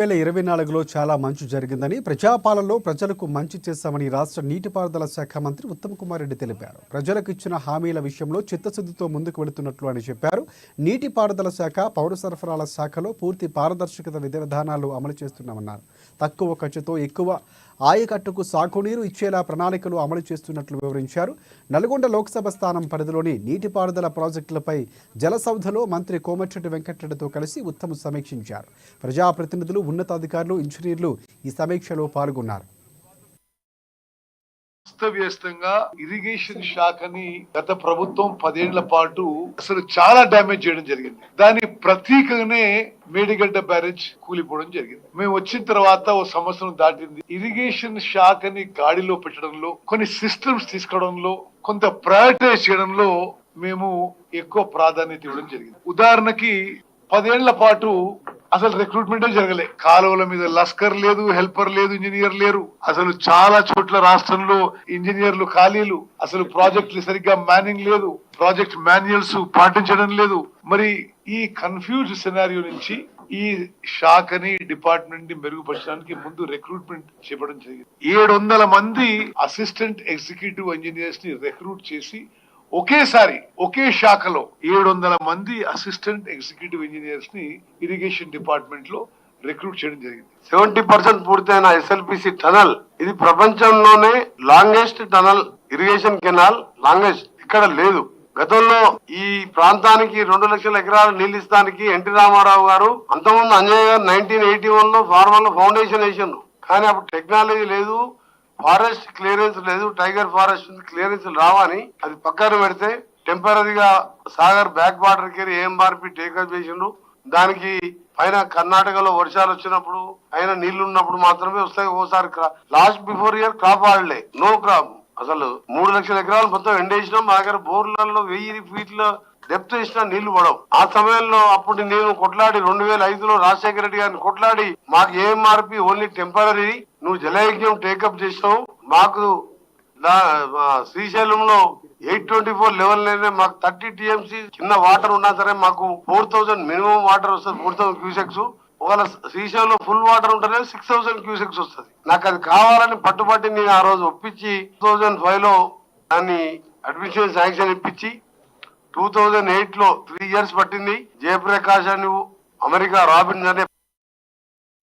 2024లో చాలా మంచి జరిగిందని, ప్రజాపాలనలో ప్రజలకు మంచి చేశామని రాష్ట్ర నీటిపారుదల శాఖ మంత్రి ఉత్తమ్ కుమార్ రెడ్డి తెలిపారు. ప్రజలకు ఇచ్చిన హామీల విషయంలో చిత్తశుద్ధితో ముందుకు వెళుతున్నట్లు అని చెప్పారు. నీటిపారుదల శాఖ, పౌర సరఫరాల శాఖలో పూర్తి పారదర్శకత విధానాలు అమలు చేస్తున్నామన్నారు. తక్కువ ఖర్చుతో ఎక్కువ ఆయకట్టుకు సాగునీరు ఇచ్చేలా ప్రణాళికలు అమలు చేస్తున్నట్లు వివరించారు. నల్గొండ లోక్సభ స్థానం పరిధిలోని నీటిపారుదల ప్రాజెక్టులపై జలసౌధలో మంత్రి కోమటిరెడ్డి వెంకటరెడ్డితో కలిసి ఉత్తమ్ సమీక్షించారు. ప్రజాప్రతినిధులు, ఉన్నతాధికారులు, ఇంజనీర్లు ఈ సమీక్షలో పాల్గొన్నారు. అస్తవ్యస్తంగా ఇరిగేషన్ శాఖని గత ప్రభుత్వం 10 ఏళ్ల పాటు అసలు చాలా డ్యామేజ్ చేయడం జరిగింది. దాని ప్రతీకగానే మేడిగడ్డ బ్యారేజ్ కూలిపోవడం జరిగింది. మేము వచ్చిన తర్వాత ఓ సంవత్సరం దాటింది. ఇరిగేషన్ శాఖని గాడిలో పెట్టడంలో, కొన్ని సిస్టమ్స్ తీసుకోవడంలో, కొంత ప్రయారిటైజ్ చేయడంలో మేము ఎక్కువ ప్రాధాన్యత ఇవ్వడం జరిగింది. ఉదాహరణకి 10 ఏళ్ల పాటు అసలు రిక్రూట్మెంటే జరగలే. కాలువల మీద లస్కర్ లేదు, హెల్పర్ లేదు, ఇంజనీర్ లేరు. అసలు చాలా చోట్ల రాష్ట్రంలో ఇంజనీర్లు ఖాళీలు. అసలు ప్రాజెక్టులు సరిగ్గా మేనింగ్ లేదు, ప్రాజెక్ట్ మాన్యువల్స్ పాటించడం లేదు. మరి ఈ కన్ఫ్యూజ్ సినారియో నుంచి ఈ శాఖని, డిపార్ట్మెంట్ ని మెరుగుపరచడానికి ముందు రిక్రూట్మెంట్ చేపట్టడం జరిగింది. 700 మంది అసిస్టెంట్ ఎగ్జిక్యూటివ్ ఇంజనీర్స్ ని రిక్రూట్ చేసి ఒకేసారి ఒకే శాఖలో 700 మంది అసిస్టెంట్ ఎగ్జిక్యూటివ్ ఇంజనీర్స్ ని ఇరిగేషన్ డిపార్ట్మెంట్ లో రిక్రూట్ చేయడం జరిగింది. 70% పూర్తయిన ఎస్ఎల్పిసి టనల్, ఇది ప్రపంచంలోనే longest tunnel, irrigation canal longest, ఇక్కడ లేదు. గతంలో ఈ ప్రాంతానికి 2 లక్షల ఎకరాలు నీళ్ళిస్తానికి ఎన్టీ రామారావు గారు, అంతకుముందు అంజయ్య గారు 1981 లో ఫార్మర్ లో ఫౌండేషన్ వేసిండ్రు. కానీ అప్పుడు టెక్నాలజీ లేదు, ఫారెస్ట్ క్లియరెన్స్ లేదు, టైగర్ ఫారెస్ట్ క్లియరెన్స్ రావని అది పక్కన పెడితే టెంపరీగా Sagar back water care AMRP take up చేసిండ్రు. దానికి పైన కర్ణాటకలో వర్షాలు వచ్చినప్పుడు, పైన నీళ్లు ఉన్నప్పుడు మాత్రమే వస్తాయి. ఓసారి last before year crop holiday, no crop. అసలు 3 లక్షల ఎకరాలు మొత్తం ఎండేసినాం. మా దగ్గర బోర్లలో 1000 ఫీట్ల డెప్త్ వేసినా నీళ్లు పడవు. ఆ సమయంలో అప్పుడు నేను కొట్లాడి 2005లో రాజశేఖర రెడ్డి గారిని కొట్లాడి, మాకు ఏఎంఆర్పి ఓన్లీ టెంపరీ, నువ్వు జలయజ్ఞం టేకప్ చేసినావు, మాకు శ్రీశైలంలో 824 లెవెల్ లోనే మాకు 30 టీఎంసీ కింద వాటర్ ఉన్నా సరే మాకు 4000 మినిమం వాటర్ వస్తుంది, 4000 క్యూసెక్స్. ఒకవేళ శ్రీశైలంలో ఫుల్ వాటర్ ఉంటేనే 6000 క్యూసెక్స్ వస్తుంది. నాకు అది కావాలని పట్టుబట్టి నేను ఆ రోజు ఒప్పించి 2005లో దాన్ని అడ్మిషన్ శాంక్షన్ ఇప్పించి 2008లో 3 ఇయర్స్ పట్టింది. జయప్రకాష్ అని అమెరికా రాబిన్స్ అనే